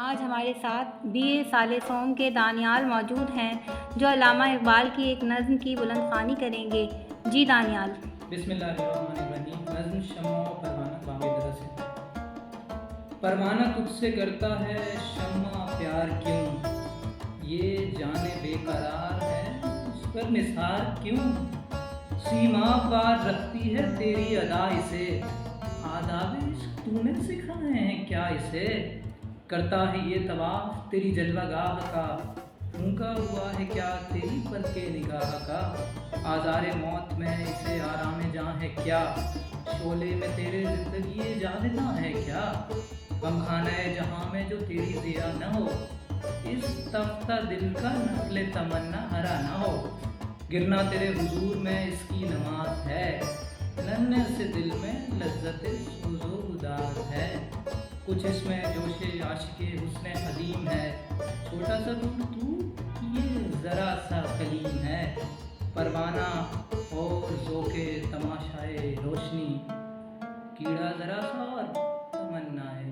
आज हमारे साथ बीए साले सोम के दानियाल मौजूद हैं जो अल्लामा इकबाल की एक नज़्म की बुलंद ख़्वानी करेंगे। जी दानियाल। बिस्मिल्लाहिर्रहमानिर्रहीम। नज़्म शम्मा व परवाना बावे दरस है। परवाना तुझसे करता है शम्मा प्यार क्यों, ये जाने बेकरार है उस पर निसार क्यों। सीमा पार रखती है तेरी अदा इसे, आदाब इश्क तूने सिखाए हैं क्या इसे। करता है ये तवाफ तेरी जलवागाह का, फूंका हुआ है क्या तेरी पलके निगाह का। आज़ारे मौत में इसे आराम जहाँ है क्या, शोले में तेरे जिंदगी जागना है क्या। गम खाना है जहाँ में जो तेरी जिया न हो, इस तख्ता दिल का नस्ल तमन्ना हरा न हो। गिरना तेरे हुजूर में इसकी नमाज है, नन्हे से दिल में लज्जत सुज़ो उदास है। कुछ इसमें जोशे आशिके हुस्ने अदीम है, छोटा सा तू ये ज़रा सा कलीम है। परवाना और ज़ोके तमाशाए रोशनी, कीड़ा ज़रा सा और तमन्नाए